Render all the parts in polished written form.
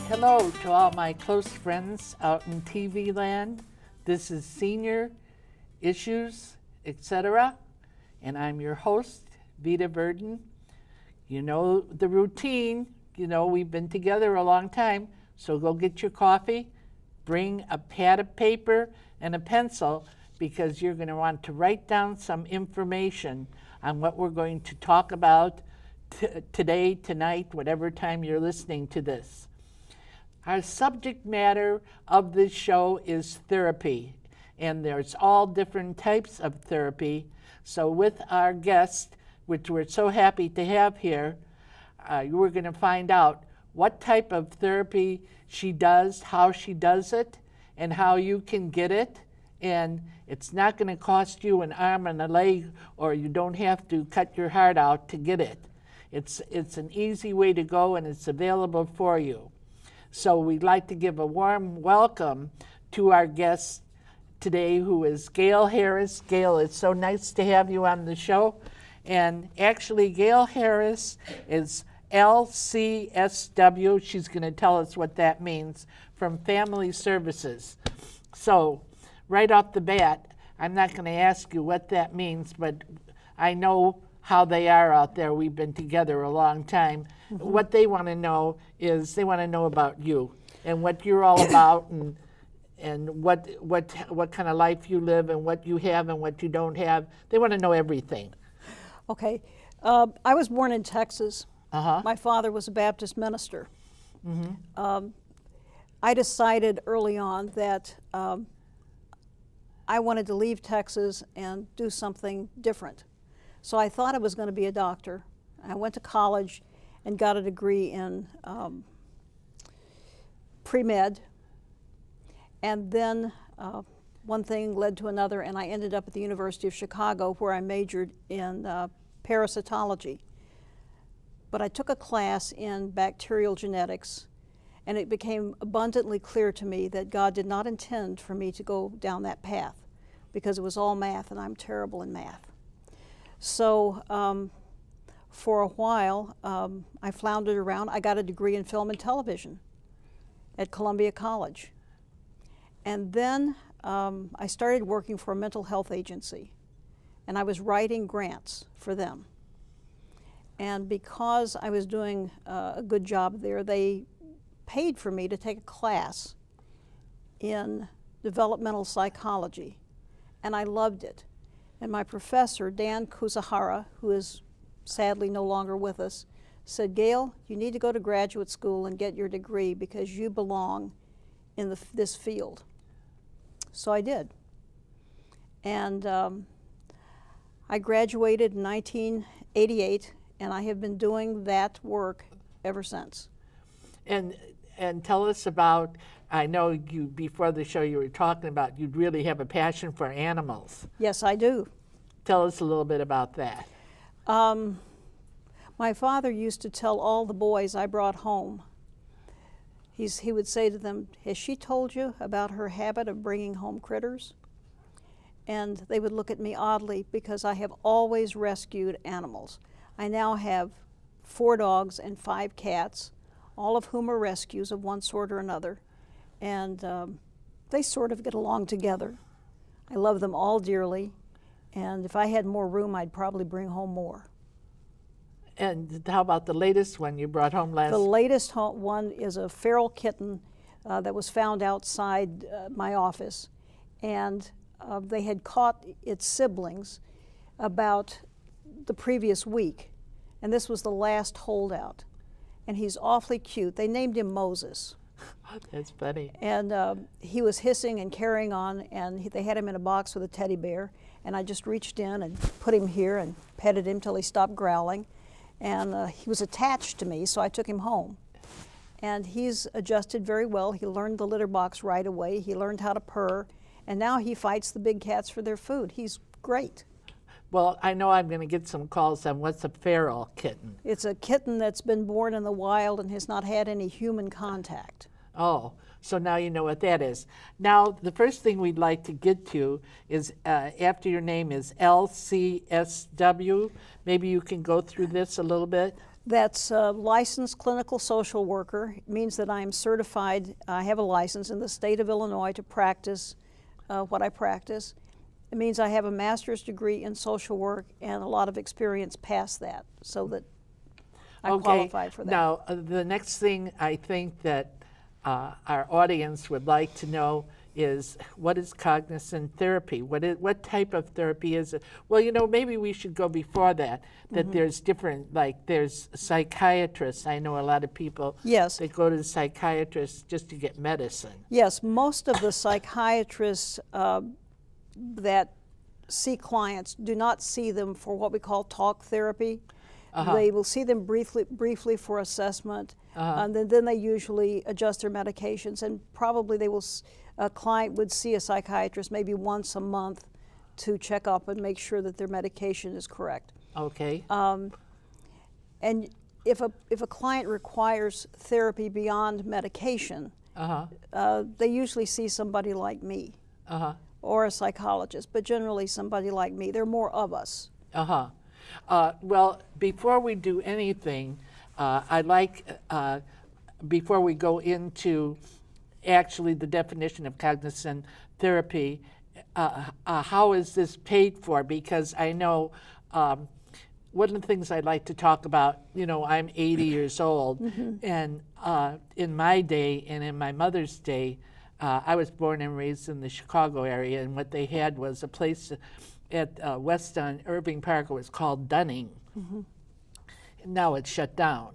Hello to all my close friends out in TV land. This is Senior Issues, etc. And I'm your host, Vita Verdon. You know the routine. You know we've been together a long time, so go get your coffee, bring a pad of paper and a pencil because you're going to want to write down some information on what we're going to talk about today, tonight, whatever time you're listening to this. Our subject matter of this show is therapy, and there's all different types of therapy. So with our guest, which we're so happy to have here, we're going to find out what type of therapy she does, how she does it, and how you can get it. And it's not going to cost you an arm and a leg, or you don't have to cut your heart out to get it. It's an easy way to go, and it's available for you. So we'd like to give a warm welcome to our guest today, who is Gale Harris. Gale, it's so nice to have you on the show. And actually, Gale Harris is LCSW. She's going to tell us what that means, from Family Services. So right off the bat, I'm not going to ask you what that means, but I know how they are out there. We've been together a long time. Mm-hmm. What they want to know is they want to know about you and what you're all about, and what kind of life you live and what you have and what you don't have. They want to know everything. Okay. I was born in Texas. Uh-huh. My father was a Baptist minister. Mm-hmm. I decided early on that I wanted to leave Texas and do something different. So I thought I was going to be a doctor. I went to college and got a degree in pre-med. And then one thing led to another, and I ended up at the University of Chicago, where I majored in parasitology. But I took a class in bacterial genetics, and it became abundantly clear to me that God did not intend for me to go down that path, because it was all math, and I'm terrible in math. So for a while, I floundered around. I got a degree in film and television at Columbia College. And then I started working for a mental health agency, and I was writing grants for them. And because I was doing a good job there, they paid for me to take a class in developmental psychology, and I loved it. And my professor, Dan Kuzahara, who is sadly no longer with us, said, "Gale, you need to go to graduate school and get your degree because you belong in this field." So I did. And I graduated in 1988, and I have been doing that work ever since. And tell us about, I know you, before the show you were talking about you'd really have a passion for animals. Yes, I do. Tell us a little bit about that. My father used to tell all the boys I brought home, he would say to them, "Has she told you about her habit of bringing home critters?" And they would look at me oddly because I have always rescued animals. I now have 4 dogs and 5 cats, all of whom are rescues of one sort or another. And they sort of get along together. I love them all dearly. And if I had more room, I'd probably bring home more. And how about the latest one you brought home last? The latest one is a feral kitten that was found outside my office. And they had caught its siblings about the previous week. And this was the last holdout. And he's awfully cute. They named him Moses. That's funny. And he was hissing and carrying on, and they had him in a box with a teddy bear. And I just reached in and put him here and petted him till he stopped growling. And he was attached to me, so I took him home. And he's adjusted very well. He learned the litter box right away. He learned how to purr. And now he fights the big cats for their food. He's great. Well, I know I'm going to get some calls on what's a feral kitten. It's a kitten that's been born in the wild and has not had any human contact. Oh, so now you know what that is. Now, the first thing we'd like to get to is, after your name is LCSW, maybe you can go through this a little bit? That's a licensed clinical social worker. It means that I am certified, I have a license in the state of Illinois to practice what I practice. It means I have a master's degree in social work and a lot of experience past that, so that I qualify for that. Now, the next thing I think that our audience would like to know is, what is cognizant therapy? What type of therapy is it? Well, you know, maybe we should go before that, there's different, like there's psychiatrists. I know a lot of people, Yes. they go to the psychiatrist just to get medicine. Yes, most of the psychiatrists that see clients do not see them for what we call talk therapy. They will see them briefly for assessment, and then they usually adjust their medications, and probably a client would see a psychiatrist maybe once a month to check up and make sure that their medication is correct. Okay. And if a client requires therapy beyond medication, they usually see somebody like me or a psychologist, but generally somebody like me. There are more of us. Well, before we do anything, I'd like, before we go into actually the definition of cognizant therapy, how is this paid for? Because I know one of the things I'd like to talk about, you know, I'm 80 years old, and in my day and in my mother's day, I was born and raised in the Chicago area, and what they had was a place at West on Irving Park. It was called Dunning. Now it's shut down.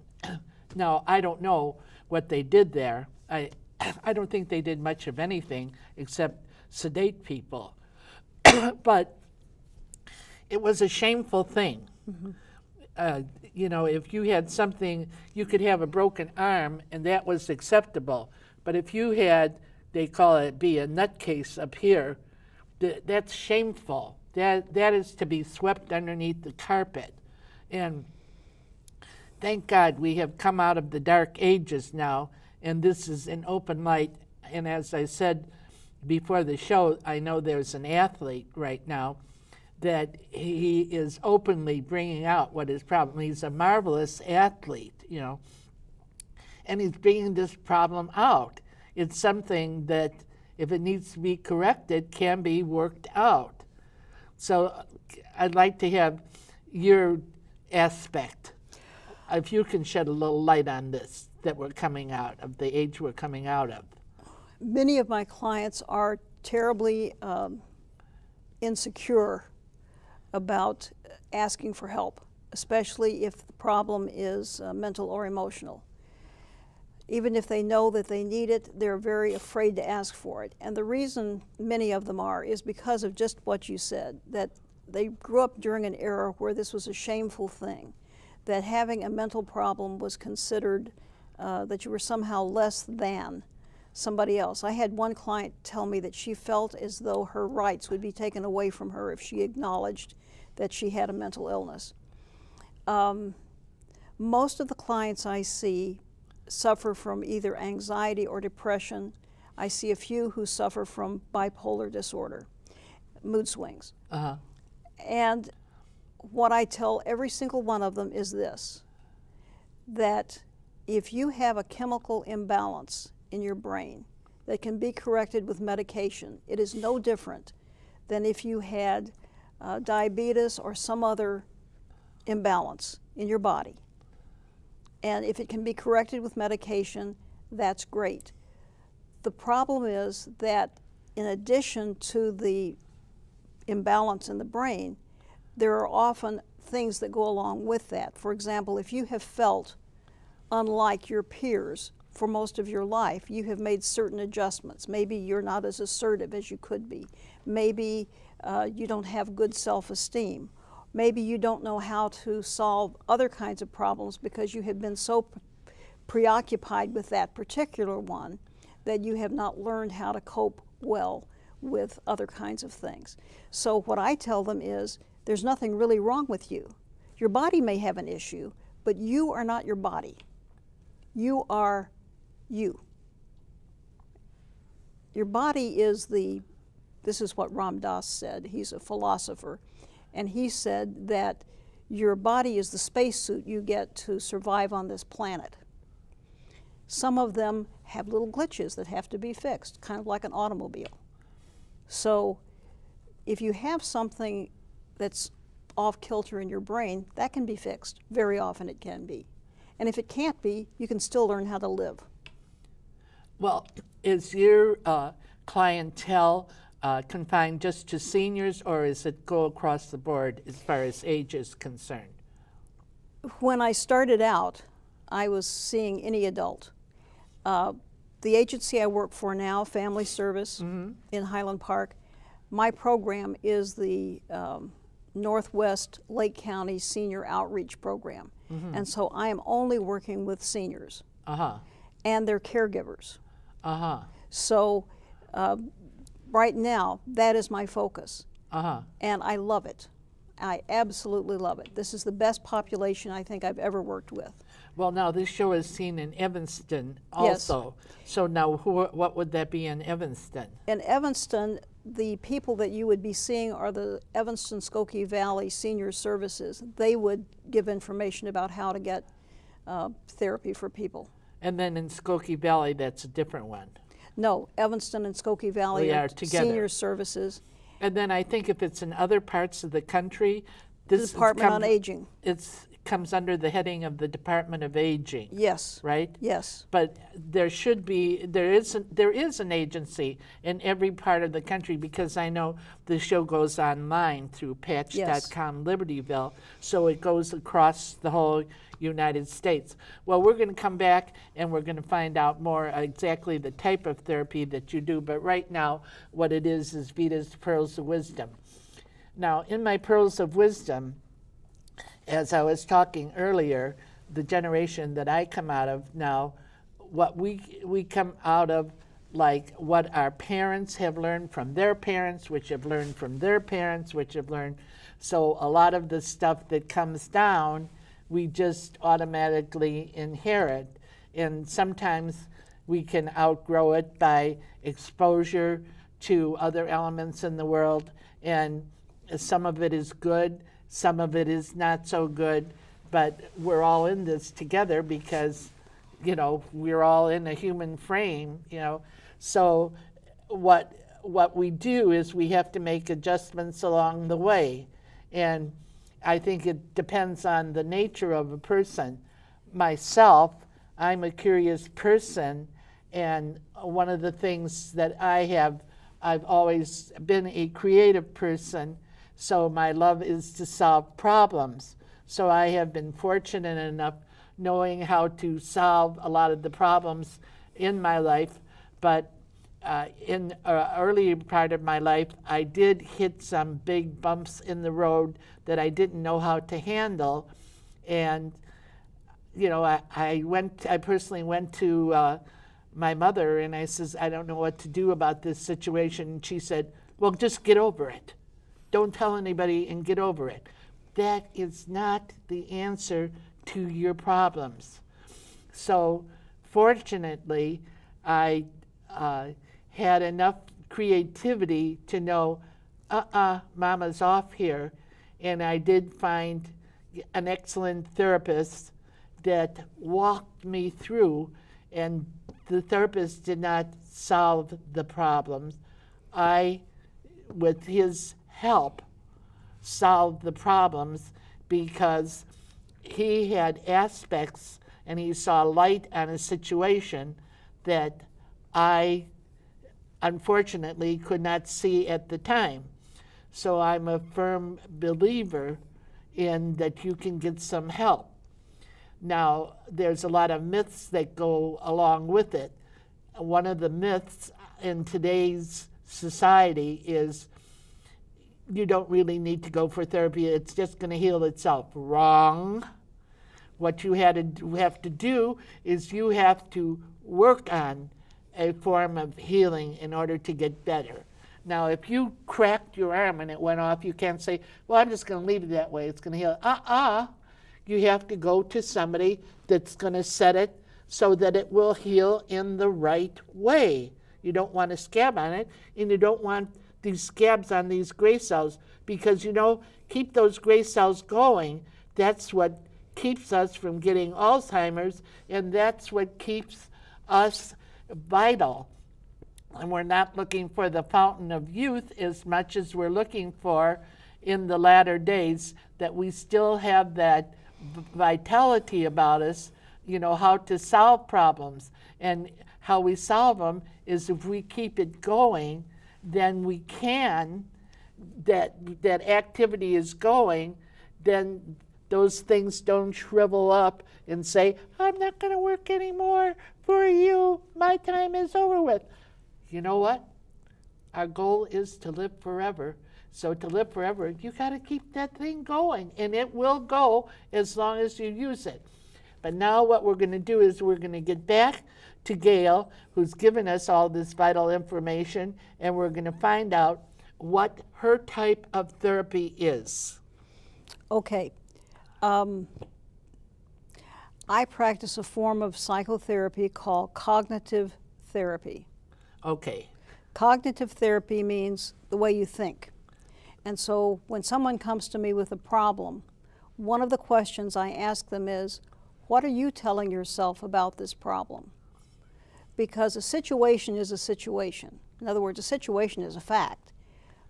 Now, I don't know what they did there. I don't think they did much of anything except sedate people. But it was a shameful thing. You know, if you had something, you could have a broken arm, and that was acceptable. But if you had, they call it be a nutcase up here, that's shameful. That is to be swept underneath the carpet. And thank God we have come out of the dark ages now, and this is in open light. And as I said before the show, I know there's an athlete right now that he is openly bringing out what his problem. He's a marvelous athlete, you know, and he's bringing this problem out. It's something that, if it needs to be corrected, can be worked out. So I'd like to have your aspect, if you can shed a little light on this, that we're coming out of, the age we're coming out of. Many of my clients are terribly insecure about asking for help, especially if the problem is mental or emotional. Even if they know that they need it, they're very afraid to ask for it. And the reason many of them are is because of just what you said, that they grew up during an era where this was a shameful thing, that having a mental problem was considered that you were somehow less than somebody else. I had one client tell me that she felt as though her rights would be taken away from her if she acknowledged that she had a mental illness. Most of the clients I see suffer from either anxiety or depression. I see a few who suffer from bipolar disorder, mood swings. And what I tell every single one of them is this, that if you have a chemical imbalance in your brain that can be corrected with medication, it is no different than if you had diabetes or some other imbalance in your body. And if it can be corrected with medication, that's great. The problem is that in addition to the imbalance in the brain, there are often things that go along with that. For example, if you have felt unlike your peers for most of your life, you have made certain adjustments. Maybe you're not as assertive as you could be. Maybe you don't have good self-esteem. Maybe you don't know how to solve other kinds of problems because you have been so preoccupied with that particular one that you have not learned how to cope well with other kinds of things. So what I tell them is, there's nothing really wrong with you. Your body may have an issue, but you are not your body. You are you. Your body is this is what Ram Dass said. He's a philosopher. And he said that your body is the spacesuit you get to survive on this planet. Some of them have little glitches that have to be fixed, kind of like an automobile. So if you have something that's off kilter in your brain, that can be fixed. Very often it can be. And if it can't be, you can still learn how to live. Well, is your clientele confined just to seniors, or is it go across the board as far as age is concerned? When I started out, I was seeing any adult. The agency I work for now, Family Service in Highland Park, my program is the Northwest Lake County Senior Outreach Program. And so I am only working with seniors and their caregivers. So right now, that is my focus. And I love it. I absolutely love it. This is the best population I think I've ever worked with. Well, now this show is seen in Evanston also. Yes. So now what would that be in Evanston? In Evanston, the people that you would be seeing are the Evanston Skokie Valley Senior Services. They would give information about how to get therapy for people. And then in Skokie Valley, that's a different one. No, Evanston and Skokie Valley We are are together. Senior Services. And then I think if it's in other parts of the country, this Department on Aging. It comes under the heading of the Department of Aging. Yes. Right? Yes. But there is an agency in every part of the country, because I know the show goes online through patch.com Libertyville, so it goes across the whole United States. Well, we're going to come back and we're going to find out more exactly the type of therapy that you do, but right now what it is Vita's Pearls of Wisdom. Now, in my Pearls of Wisdom, as I was talking earlier, the generation that I come out of now, what we come out of, like what our parents have learned from their parents, which have learned from their parents, which have learned. So a lot of the stuff that comes down, we just automatically inherit. And sometimes we can outgrow it by exposure to other elements in the world. And some of it is good, some of it is not so good, but we're all in this together because, we're all in a human frame, So what we do is we have to make adjustments along the way. And I think it depends on the nature of a person. Myself, I'm a curious person, and one of the things that I've always been a creative person. So my love is to solve problems. So I have been fortunate enough knowing how to solve a lot of the problems in my life. But in an earlier part of my life, I did hit some big bumps in the road that I didn't know how to handle. And, I personally went to my mother and I says, I don't know what to do about this situation. And she said, well, just get over it. Don't tell anybody and get over it. That is not the answer to your problems. So fortunately, I had enough creativity to know, Mama's off here. And I did find an excellent therapist that walked me through, and the therapist did not solve the problems. I, with his help, solved the problems because he had aspects and he saw light on a situation that I unfortunately could not see at the time. So I'm a firm believer in that you can get some help. Now, there's a lot of myths that go along with it. One of the myths in today's society is you don't really need to go for therapy. It's just going to heal itself. Wrong. What you have to do is you have to work on a form of healing in order to get better. Now, if you cracked your arm and it went off, you can't say, well, I'm just going to leave it that way. It's going to heal. You have to go to somebody that's going to set it so that it will heal in the right way. You don't want a scab on it, and you don't want these scabs on these gray cells because, keep those gray cells going. That's what keeps us from getting Alzheimer's, and that's what keeps us vital. And we're not looking for the fountain of youth as much as we're looking for in the latter days, that we still have that vitality about us, how to solve problems. And how we solve them is if we keep it going, then we can, that activity is going, then those things don't shrivel up and say, I'm not going to work anymore for you, my time is over with. You know what? Our goal is to live forever. So to live forever, you got to keep that thing going, and it will go as long as you use it. But now what we're going to do is we're going to get back to Gale, who's given us all this vital information, and we're going to find out what her type of therapy is. Okay. I practice a form of psychotherapy called cognitive therapy. Okay. Cognitive therapy means the way you think. And so when someone comes to me with a problem, one of the questions I ask them is, what are you telling yourself about this problem? Because a situation is a situation. In other words, a situation is a fact.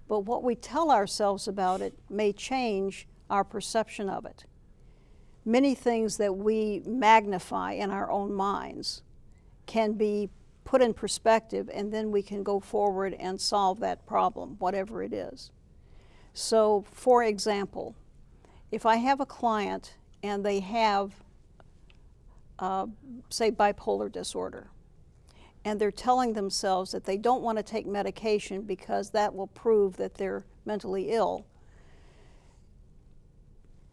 But what we tell ourselves about it may change our perception of it. Many things that we magnify in our own minds can be put in perspective, and then we can go forward and solve that problem, whatever it is. So, for example, if I have a client and they have, say, bipolar disorder, and they're telling themselves that they don't want to take medication because that will prove that they're mentally ill,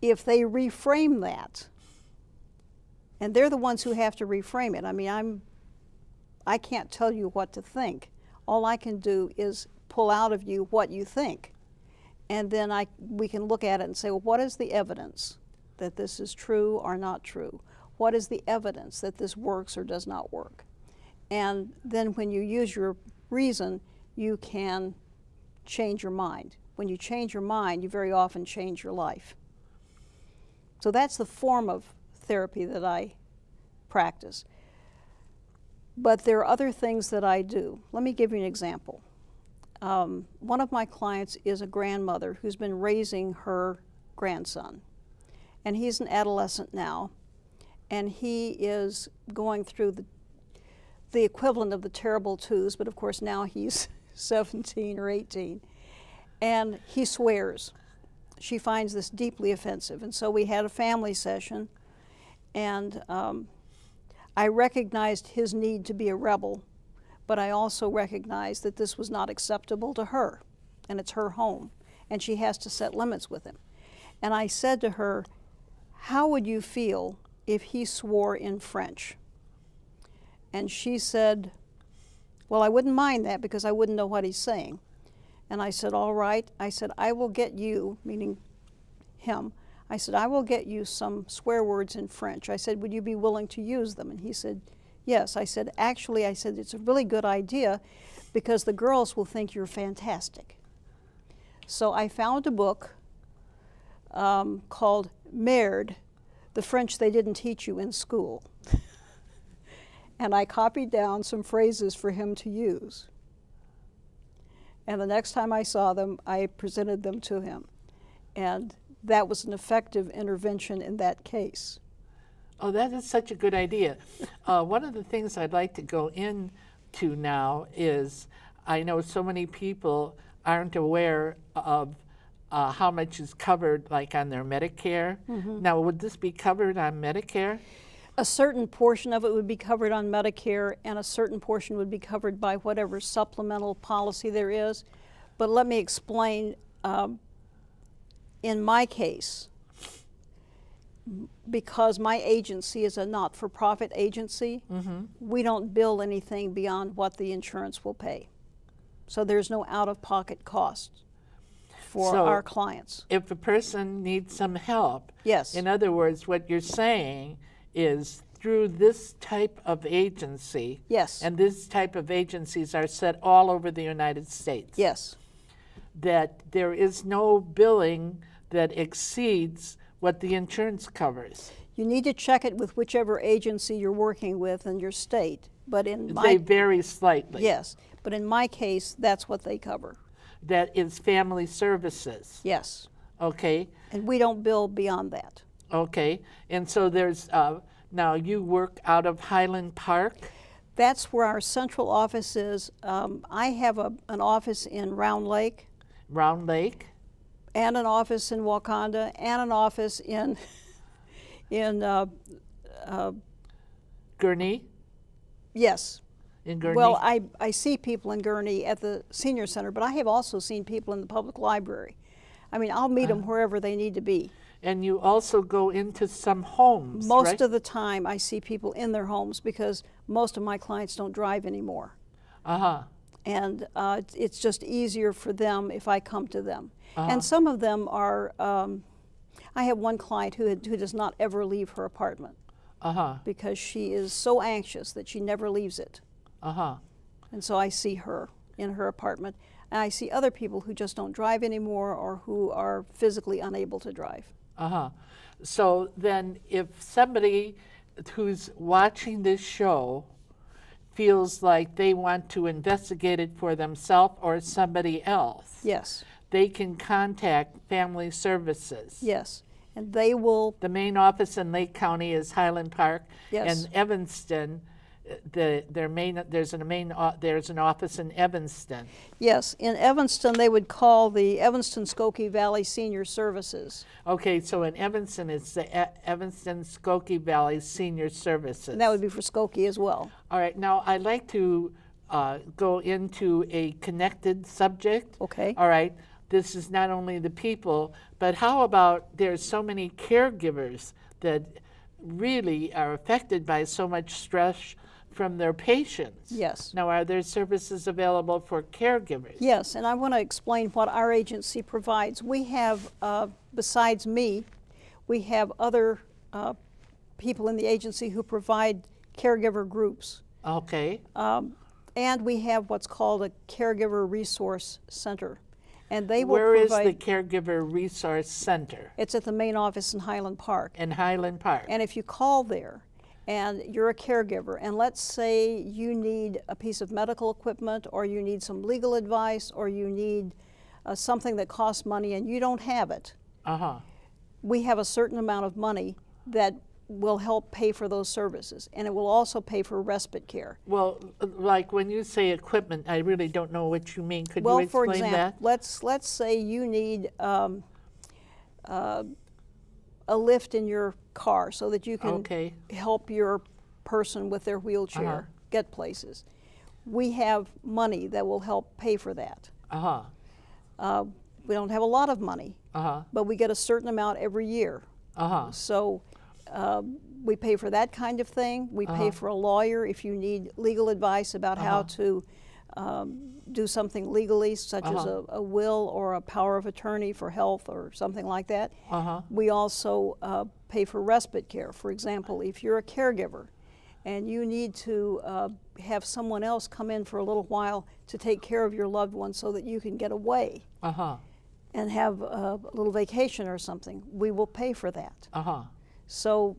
if they reframe that, and they're the ones who have to reframe it. I mean, I can't tell you what to think. All I can do is pull out of you what you think. And then we can look at it and say, well, what is the evidence that this is true or not true? What is the evidence that this works or does not work? And then when you use your reason, you can change your mind. When you change your mind, you very often change your life. So that's the form of therapy that I practice. But there are other things that I do. Let me give you an example. One of my clients is a grandmother who's been raising her grandson. And he's an adolescent now. And he is going through the equivalent of the terrible twos, but of course now he's 17 or 18. And he swears. She finds this deeply offensive. And so we had a family session, and I recognized his need to be a rebel, but I also recognized that this was not acceptable to her, and it's her home, and she has to set limits with him. And I said to her, how would you feel if he swore in French? And she said, well, I wouldn't mind that because I wouldn't know what he's saying. And I said, all right. I said, I will get you, meaning him, I said, I will get you some swear words in French. I said, would you be willing to use them? And he said, yes. I said, actually, it's a really good idea because the girls will think you're fantastic. So I found a book called Merde, the French they didn't teach you in school. And I copied down some phrases for him to use. And the next time I saw them, I presented them to him. And that was an effective intervention in that case. Oh, that is such a good idea. One of the things I'd like to go into now is I know so many people aren't aware of how much is covered, like on their Medicare. Mm-hmm. Now, would this be covered on Medicare? A certain portion of it would be covered on Medicare, and a certain portion would be covered by whatever supplemental policy there is. But let me explain. In my case, because my agency is a not-for-profit agency, mm-hmm. we don't bill anything beyond what the insurance will pay. So there's no out-of-pocket cost for our clients. If a person needs some help, yes. In other words, what you're saying is through this type of agency, yes. And this type of agencies are set all over the United States. Yes. That there is no billing that exceeds what the insurance covers? You need to check it with whichever agency you're working with in your state. But in They my vary slightly. yes, but in my case, that's what they cover. That is family services. Yes, Okay, and we don't bill beyond that. okay. And so there's, now you work out of Highland Park? That's where our central office is. I have an office in Round Lake, Round Lake? and an office in Wakanda, and an office in Gurnee? yes. In Gurnee? Well, I see people in Gurnee at the senior center, but I have also seen people in the public library. I mean, I'll meet them wherever they need to be. And you also go into some homes, Most right? of the time, I see people in their homes because most of my clients don't drive anymore. Uh-huh. And it's just easier for them if I come to them. Uh-huh. And some of them are, I have one client who does not ever leave her apartment Uh-huh. because she is so anxious that she never leaves it. Uh-huh. And so I see her in her apartment. And I see other people who just don't drive anymore or who are physically unable to drive. Uh-huh. So then if somebody who's watching this show feels like they want to investigate it for themselves or somebody else, Yes, they can contact Family Services. yes. And they will, The main office in Lake County is Highland Park. Yes. And Evanston, there's an office in Evanston. yes, in Evanston, they would call the Evanston Skokie Valley Senior Services. Okay, so in Evanston, it's the Evanston Skokie Valley Senior Services. And that would be for Skokie as well. All right, now I'd like to go into a connected subject. Okay. All right, this is not only the people, but how about there's so many caregivers that really are affected by so much stress from their patients. Yes. Now, are there services available for caregivers? Yes, and I want to explain what our agency provides. We have, besides me, we have other people in the agency who provide caregiver groups. Okay. And we have what's called a caregiver resource center. And they will Where is provide, the Caregiver Resource Center? it's at the main office in Highland Park. In Highland Park. And if you call there and you're a caregiver, and let's say you need a piece of medical equipment, or you need some legal advice, or you need something that costs money and you don't have it, Uh-huh. we have a certain amount of money that will help pay for those services. And it will also pay for respite care. Well, like when you say equipment, I really don't know what you mean. Could Well, you for explain example, that? let's say you need a lift in your car so that you can Okay. help your person with their wheelchair Uh-huh. get places. We have money that will help pay for that. Uh-huh. We don't have a lot of money, Uh-huh. but we get a certain amount every year. Uh-huh. So we pay for that kind of thing. We pay for a lawyer if you need legal advice about how to do something legally, such as a will or a power of attorney for health or something like that. Uh-huh. We also pay for respite care. For example, if you're a caregiver and you need to have someone else come in for a little while to take care of your loved one so that you can get away Uh-huh. and have a little vacation or something, we will pay for that. Uh-huh. So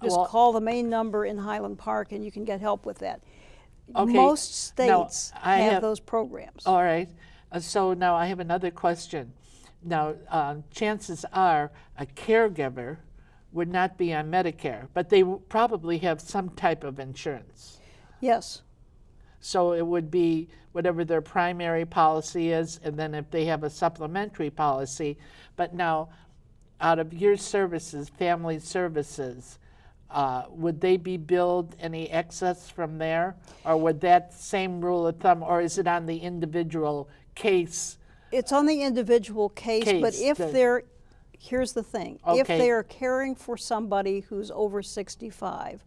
just Well- call the main number in Highland Park and you can get help with that. Okay, Most now, states I have have- those programs. All right. So now I have another question. Now, chances are a caregiver would not be on Medicare, but they probably have some type of insurance. Yes, So it would be whatever their primary policy is, and then if they have a supplementary policy. But now, out of your services, family services, would they be billed any excess from there? Or would that same rule of thumb, or is it on the individual case? it's on the individual case, but Case, if the- they're, here's the thing, if Okay. they are caring for somebody who's over 65,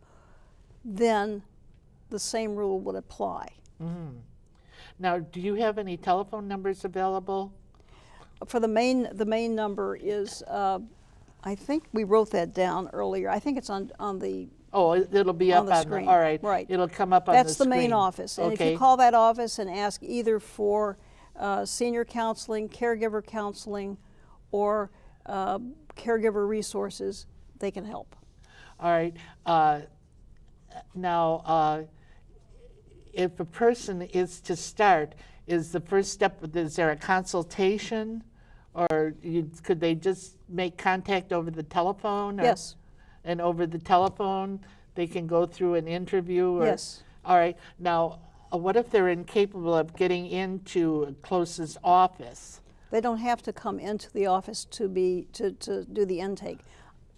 then the same rule would apply. Now, do you have any telephone numbers available? For the main number is, I think we wrote that down earlier. I think it's on the, Oh, it'll be On up the on screen, the, all right. right. It'll come up on the that's the screen. main office. And if Okay. you call that office and ask either for senior counseling, caregiver counseling, or caregiver resources, they can help. All right. Now, if a person is to start, is the first step, is there a consultation? Or could they just make contact over the telephone? Yes. And over the telephone, they can go through an interview? Or, Yes. All right. Now, what if they're incapable of getting into a closest office? They don't have to come into the office to do the intake.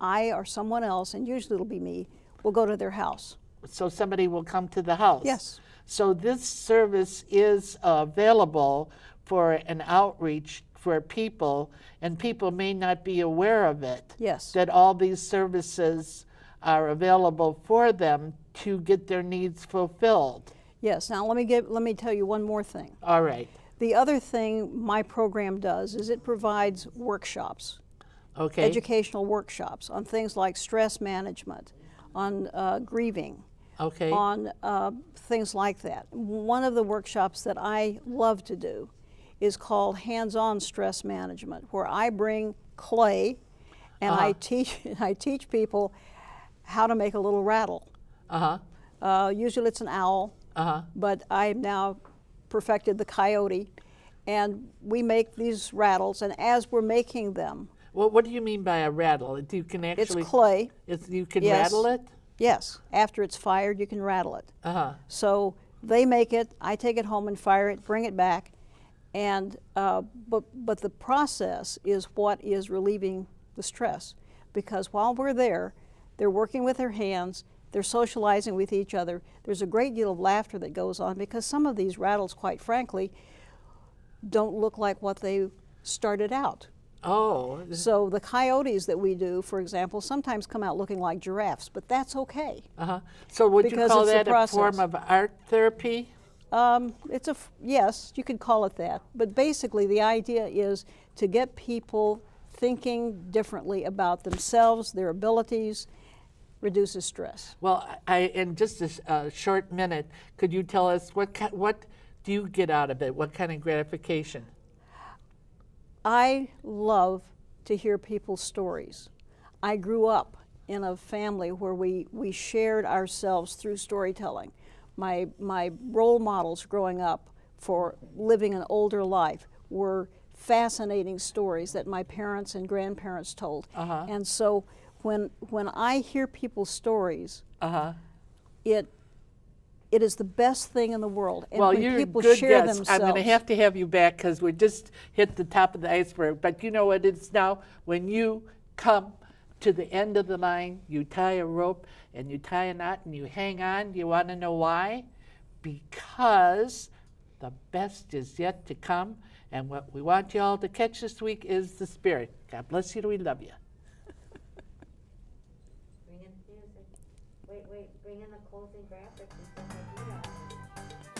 I or someone else, and usually it'll be me, will go to their house. So somebody will come to the house? Yes. So this service is available for an outreach for people, and people may not be aware of it. Yes. That all these services are available for them to get their needs fulfilled. Yes. Now let me tell you one more thing. All right. The other thing my program does is it provides workshops, Okay. educational workshops on things like stress management, on grieving, Okay. on things like that. One of the workshops that I love to do is called hands-on stress management, where I bring clay and I teach people how to make a little rattle. Usually it's an owl, but I've now perfected the coyote, and we make these rattles, and as we're making them, Well, what do you mean by a rattle? You can actually. it's clay. You can Yes. rattle it? Yes, after it's fired, you can rattle it. Uh-huh. So they make it, I take it home and fire it, bring it back, and but the process is what is relieving the stress, because while we're there, they're working with their hands, they're socializing with each other. There's a great deal of laughter that goes on, because some of these rattles, quite frankly, don't look like what they started out. Oh. So the coyotes that we do, for example, sometimes come out looking like giraffes, but that's okay. So would you Because call it's a that a form process. of art therapy? Yes, you could call it that. But basically, the idea is to get people thinking differently about themselves, their abilities, reduces stress. Well, in just a short minute, could you tell us what do you get out of it? What kind of gratification? I love to hear people's stories. I grew up in a family where we shared ourselves through storytelling. My role models growing up for living an older life were fascinating stories that my parents and grandparents told. And so when I hear people's stories, it is the best thing in the world. And Well, when you're a people good share guest. themselves, I'm going to have you back because we just hit the top of the iceberg. But you know what it is now? When you come to the end of the line, you tie a rope and you tie a knot and you hang on. You want to know why? Because the best is yet to come. And what we want you all to catch this week is the spirit. God bless you. We love you. Bring in the music. Wait, bring in the closing graphics and stuff like that.